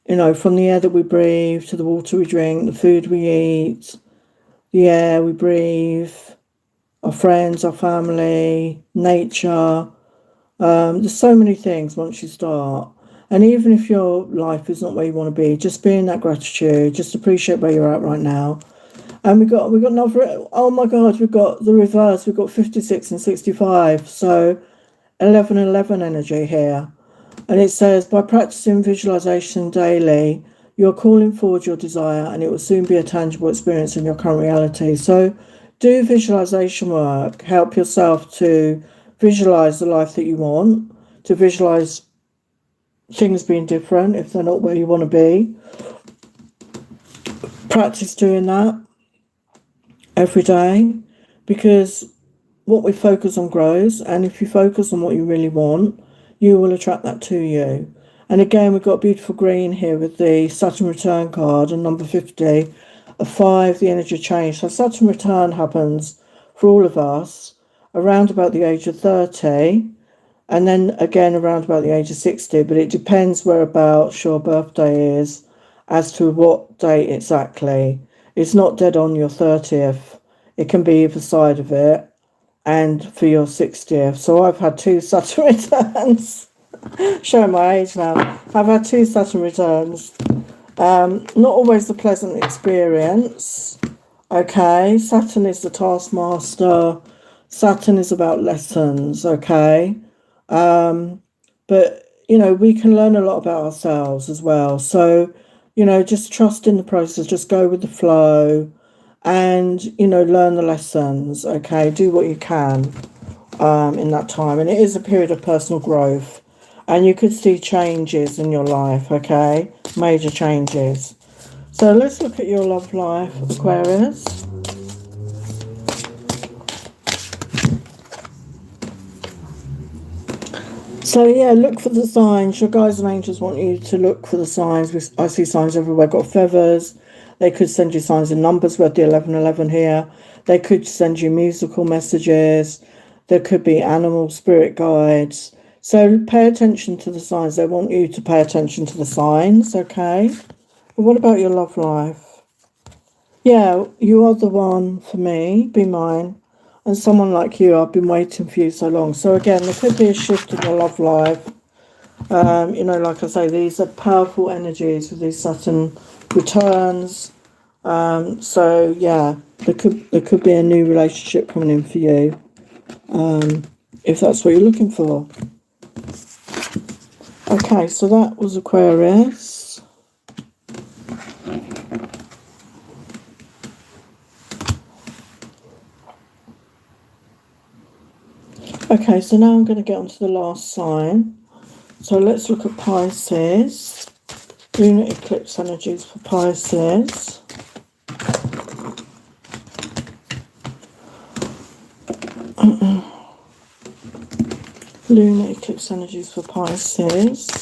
From the air that we breathe, to the water we drink, the food we eat, the air we breathe, our friends, our family, nature. There's so many things once you start. And even if your life is not where you want to be, just be in that gratitude, just appreciate where you're at right now. And we got another, oh my God, we've got the reverse, we've got 56 and 65. So 11 energy here. And it says, by practicing visualization daily, you're calling forward your desire and it will soon be a tangible experience in your current reality. So do visualization work. Help yourself to visualize the life that you want, to visualize things being different if they're not where you want to be. Practice doing that every day, because what we focus on grows. And if you focus on what you really want, you will attract that to you. And again, we've got beautiful green here with the Saturn return card and number 50, a 5, the energy change. So Saturn return happens for all of us around about the age of 30, and then again around about the age of 60, but it depends whereabouts your birthday is as to what date exactly. It's not dead on your 30th. It can be either side of it and for your 60th. So I've had 2 Saturn returns. Showing my age now. I've had 2 Saturn returns. Not always a pleasant experience. Okay, Saturn is the taskmaster. Saturn is about lessons, okay? But, you know, we can learn a lot about ourselves as well. So, you know, just trust in the process, just go with the flow and, you know, learn the lessons, okay? Do what you can in that time. And it is a period of personal growth. And you could see changes in your life, okay? Major changes. So let's look at your love life, Aquarius. So yeah, look for the signs. Your guides and angels want you to look for the signs. I see signs everywhere. Got feathers. They could send you signs in numbers. We had the 1111 here. They could send you musical messages. There could be animal spirit guides. So pay attention to the signs. They want you to pay attention to the signs, okay? But what about your love life? Yeah, you are the one for me. Be mine. And someone like you, I've been waiting for you so long. So again, there could be a shift in your love life. You know, like I say, these are powerful energies with these Saturn returns. So yeah, there could be a new relationship coming in for you, if that's what you're looking for. Okay, so that was Aquarius. Okay, so now I'm going to get onto the last sign. So let's look at Pisces. Lunar eclipse energies for Pisces. Lunar eclipse energies for Pisces.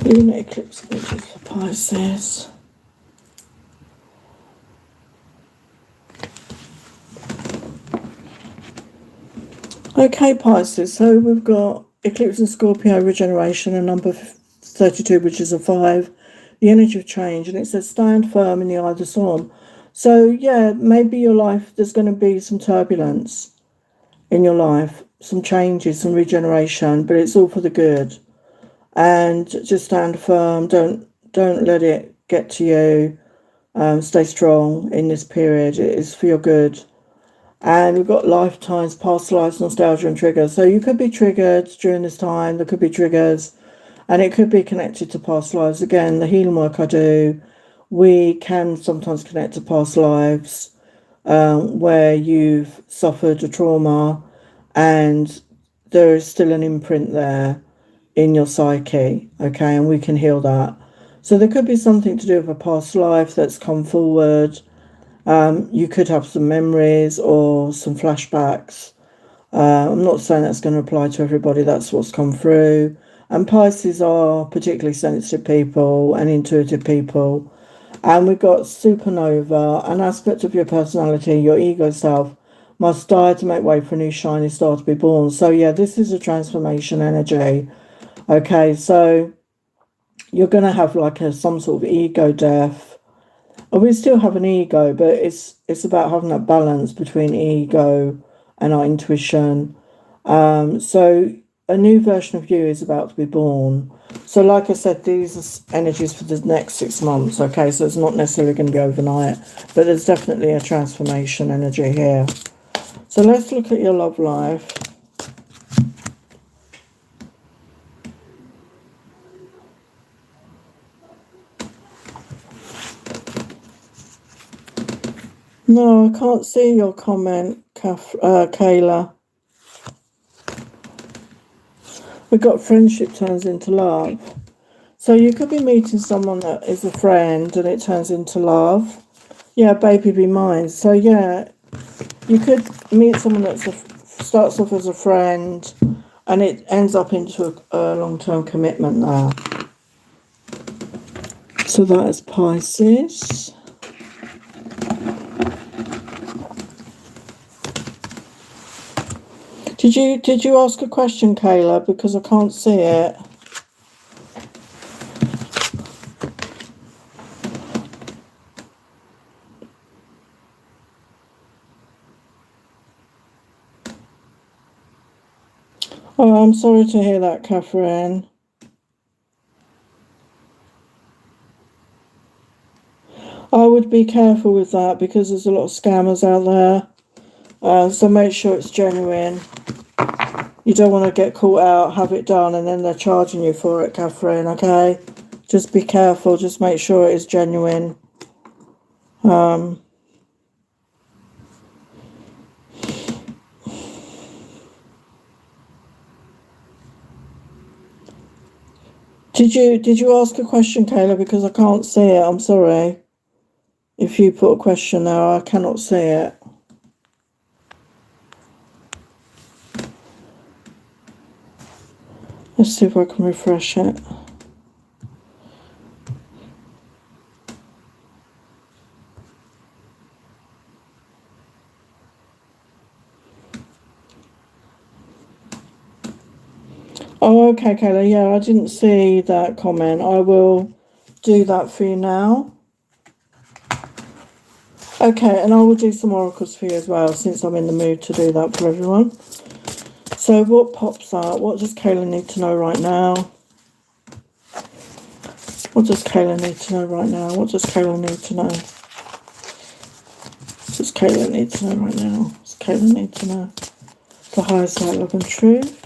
Lunar eclipse energies for Pisces. Okay, Pisces, so we've got eclipse in Scorpio, regeneration, and number 32, which is a 5, the energy of change, and it says stand firm in the eye of the storm. So yeah, maybe your life, there's going to be some turbulence in your life, some changes, some regeneration, but it's all for the good. And just stand firm. Don't let it get to you. Stay strong in this period. It is for your good. And we've got lifetimes, past lives, nostalgia, and triggers. So you could be triggered during this time. There could be triggers, and it could be connected to past lives. Again, the healing work I do, we can sometimes connect to past lives where you've suffered a trauma, and there is still an imprint there in your psyche, okay, and we can heal that. So there could be something to do with a past life that's come forward. You could have some memories or some flashbacks. I'm not saying that's going to apply to everybody. That's what's come through. And Pisces are particularly sensitive people and intuitive people. And we've got supernova, an aspect of your personality, your ego self, must die to make way for a new shiny star to be born. So yeah, this is a transformation energy. Okay, so you're going to have like some sort of ego death. We still have an ego, but it's about having that balance between ego and our intuition. So a new version of you is about to be born. So like I said, these are energies for the next 6 months, okay? So it's not necessarily going to be overnight, but there's definitely a transformation energy here. So let's look at your love life. No, I can't see your comment, Kayla. We've got friendship turns into love. So you could be meeting someone that is a friend and it turns into love. Yeah, baby be mine. So yeah, you could meet someone that starts off as a friend and it ends up into a long-term commitment now. So that is Pisces. Did you ask a question, Kayla? Because I can't see it. Oh, I'm sorry to hear that, Catherine. I would be careful with that because there's a lot of scammers out there. So make sure it's genuine. You don't want to get caught out, have it done, and then they're charging you for it, Catherine, okay? Just be careful. Just make sure it is genuine. Did you ask a question, Kayla? Because I can't see it. I'm sorry. If you put a question there, I cannot see it. Let's see if I can refresh it. Oh, okay, Kayla. Yeah, I didn't see that comment. I will do that for you now. Okay, and I will do some oracles for you as well, since I'm in the mood to do that for everyone. So what pops up? What does Kayla need to know right now? What does Kayla need to know right now? What does Kayla need to know? What does Kayla need to know right now? What does Kayla need to know? The highest light, love and truth.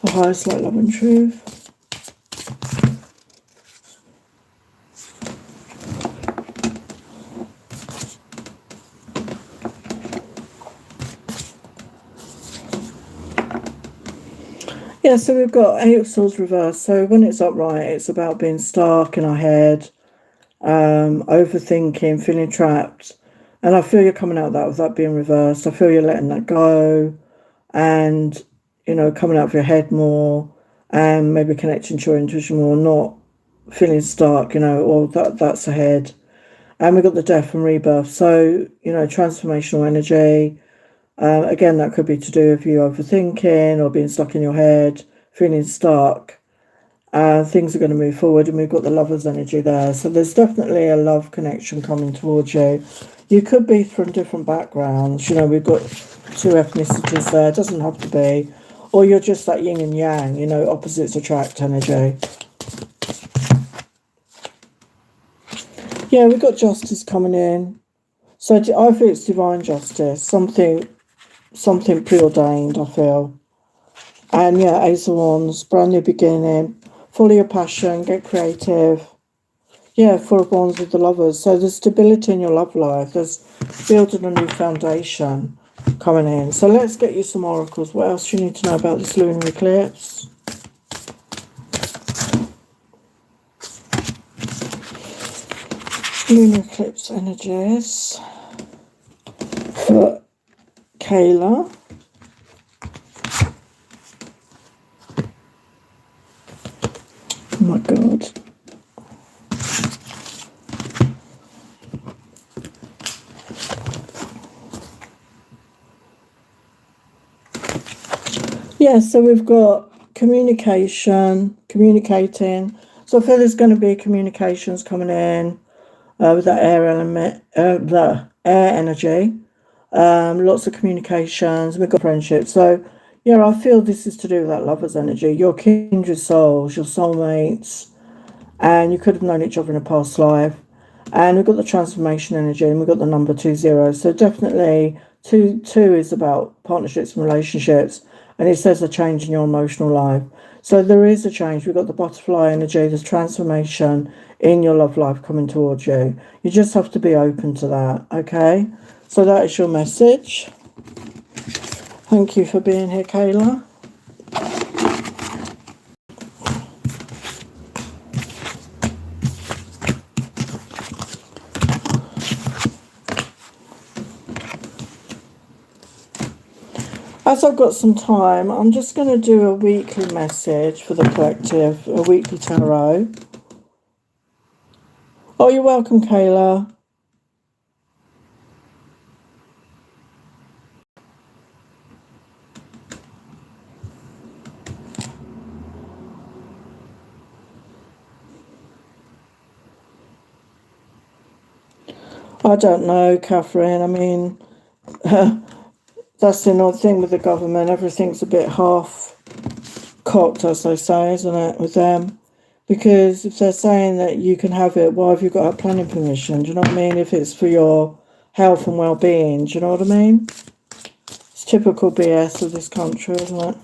The highest light, love and truth. Yeah, so we've got Eight of Swords reversed. So when it's upright, it's about being stuck in our head, overthinking, feeling trapped. And I feel you're coming out of that with that being reversed. I feel you're letting that go and, coming out of your head more and maybe connecting to your intuition more, not feeling stuck, or that's ahead. And we've got the death and rebirth. So, transformational energy. Again, that could be to do with you overthinking or being stuck in your head, feeling stuck. Things are going to move forward, and we've got the lover's energy there. So there's definitely a love connection coming towards you. You could be from different backgrounds. We've got two ethnicities there. It doesn't have to be. Or you're just that yin and yang, opposites attract energy. Yeah, we've got justice coming in. So I feel it's divine justice, something preordained, I feel. And yeah, Ace of Wands, brand new beginning. Follow your passion, get creative. Yeah, Four of Wands with the lovers. So there's stability in your love life. There's building a new foundation coming in. So let's get you some oracles. What else do you need to know about this lunar eclipse? Lunar eclipse energies for Kayla. Oh my God. Yeah, so we've got communicating. So I feel there's going to be communications coming in with that air element, the air energy. Lots of communications. We've got friendship. So yeah, I feel this is to do with that lover's energy. Your kindred souls, your soulmates, and you could have known each other in a past life. And we've got the transformation energy, and we've got the number 20. So definitely two is about partnerships and relationships, and it says a change in your emotional life. So there is a change. We've got the butterfly energy, there's transformation in your love life coming towards you. You just have to be open to that, okay? So that is your message. Thank you for being here, Kayla. As I've got some time, I'm just going to do a weekly message for the collective, a weekly tarot. Oh, you're welcome, Kayla. I don't know, Catherine. I mean, that's the annoying thing with the government. Everything's a bit half-cocked, as they say, isn't it, with them? Because if they're saying that you can have it, why have you got a planning permission? Do you know what I mean? If it's for your health and well-being, do you know what I mean? It's typical BS of this country, isn't it?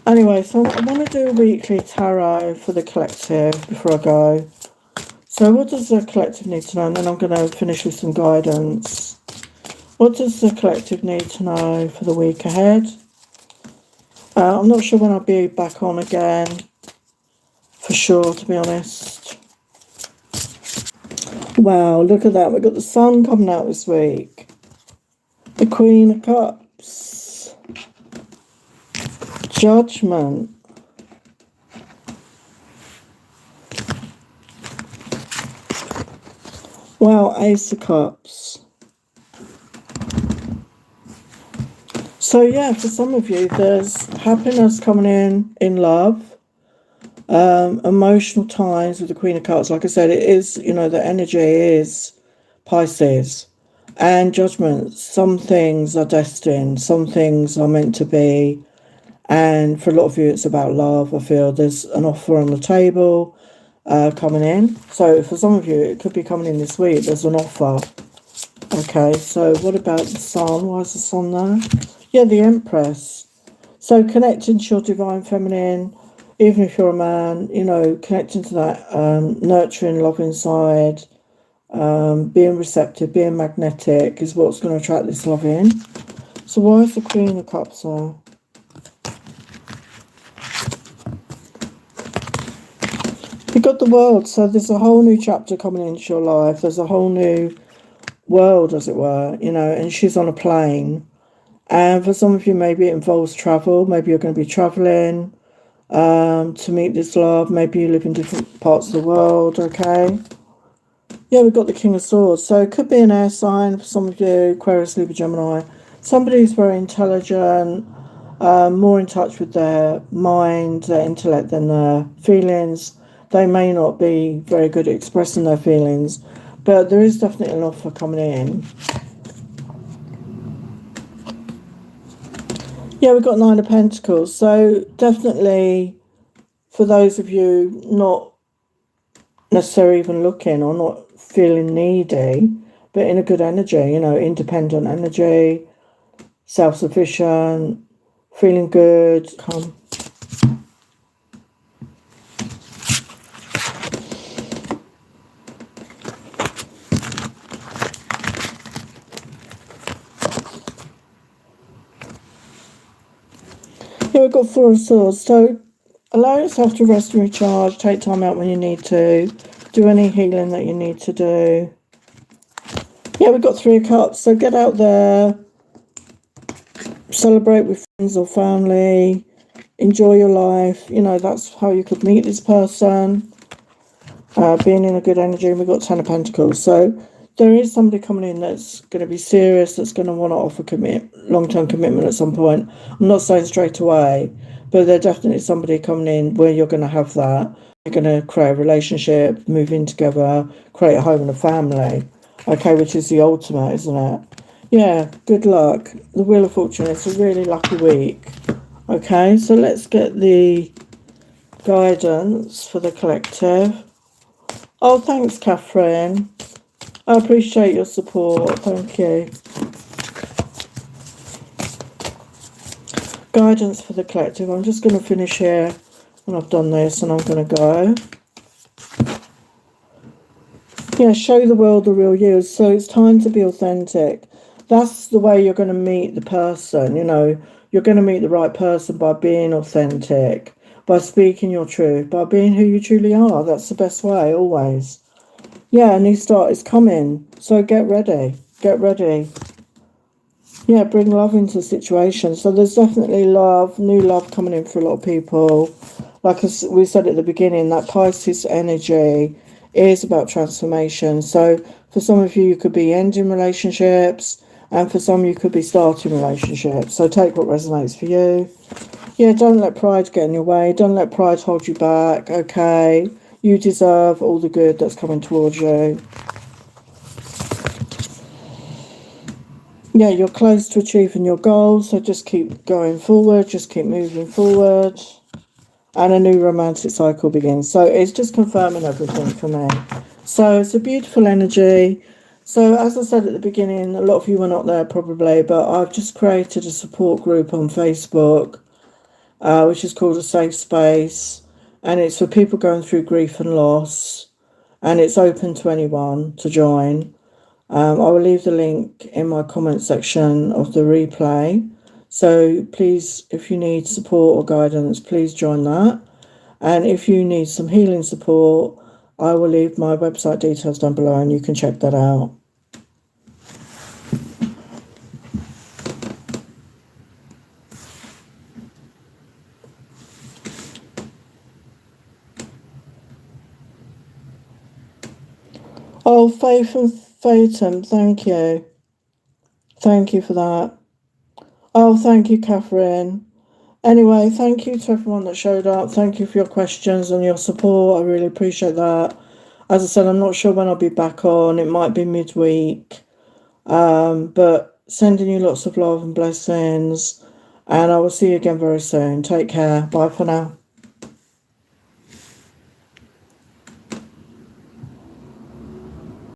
Anyway, so I want to do a weekly tarot for the collective before I go. So what does the collective need to know? And then I'm going to finish with some guidance. What does the collective need to know for the week ahead? I'm not sure when I'll be back on again. For sure, to be honest. Wow, look at that. We've got the sun coming out this week. The Queen of Cups. Judgment. Wow, Ace of Cups. So yeah, for some of you, there's happiness coming in love. Emotional ties with the Queen of Cups. Like I said, it is, you know, the energy is Pisces. And judgment. Some things are destined. Some things are meant to be. And for a lot of you, it's about love. I feel there's an offer on the table coming in. So for some of you, it could be coming in this week. There's an offer. Okay, so what about the sun? Why is the sun there? Yeah, the Empress. So connecting to your divine feminine, even if you're a man, you know, connecting to that nurturing love inside, being receptive, being magnetic is what's going to attract this love in. So why is the Queen of Cups there? You've got the World, so there's a whole new chapter coming into your life. There's a whole new world, as it were, you know, and she's on a plane. And for some of you, maybe it involves travel. Maybe you're going to be traveling to meet this love. Maybe you live in different parts of the world, okay? Yeah, we've got the King of Swords. So it could be an air sign for some of you, Aquarius, Libra, Gemini. Somebody who's very intelligent, more in touch with their mind, their intellect than their feelings. They may not be very good at expressing their feelings, but there is definitely an offer coming in. Yeah, we've got Nine of Pentacles. So definitely for those of you not necessarily even looking or not feeling needy, but in a good energy, you know, independent energy, self-sufficient, feeling good. Come. Here we've got Four of Swords. So allow yourself to rest and recharge. Take time out when you need to. Do any healing that you need to do. Yeah, we've got Three of Cups. So get out there. Celebrate with friends or family. Enjoy your life. You know, that's how you could meet this person. Being in a good energy. And we've got Ten of Pentacles. So there is somebody coming in that's going to be serious, that's going to want to offer long-term commitment at some point. I'm not saying straight away, but there's definitely somebody coming in where you're going to have that. You're going to create a relationship, move in together, create a home and a family. Okay, which is the ultimate, isn't it? Yeah, good luck. The Wheel of Fortune, it's a really lucky week. Okay, so let's get the guidance for the collective. Oh, thanks, Catherine. I appreciate your support. Thank you. Guidance for the collective. I'm just going to finish here when I've done this, and I'm going to go. Yeah, show the world the real you. So it's time to be authentic. That's the way you're going to meet the person. You know, you're going to meet the right person by being authentic, by speaking your truth, by being who you truly are. That's the best way, always. Yeah, a new start is coming. So get ready. Get ready. Yeah, bring love into the situation. So there's definitely love, new love coming in for a lot of people. Like we said at the beginning, that Pisces energy is about transformation. So for some of you, you could be ending relationships, and for some, you could be starting relationships. So take what resonates for you. Yeah, don't let pride get in your way. Don't let pride hold you back, okay? You deserve all the good that's coming towards you. Yeah, you're close to achieving your goals, so just keep going forward, just keep moving forward. And a new romantic cycle begins. So it's just confirming everything for me. So it's a beautiful energy. So as I said at the beginning, a lot of you were not there probably, but I've just created a support group on Facebook, which is called A Safe Space. And it's for people going through grief and loss. And it's open to anyone to join. I will leave the link in my comment section of the replay. So please, if you need support or guidance, please join that. And if you need some healing support, I will leave my website details down below and you can check that out. Oh, Faith and Fatum, thank you. Thank you for that. Oh, thank you, Catherine. Anyway, thank you to everyone that showed up. Thank you for your questions and your support. I really appreciate that. As I said, I'm not sure when I'll be back on. It might be midweek. But sending you lots of love and blessings. And I will see you again very soon. Take care. Bye for now.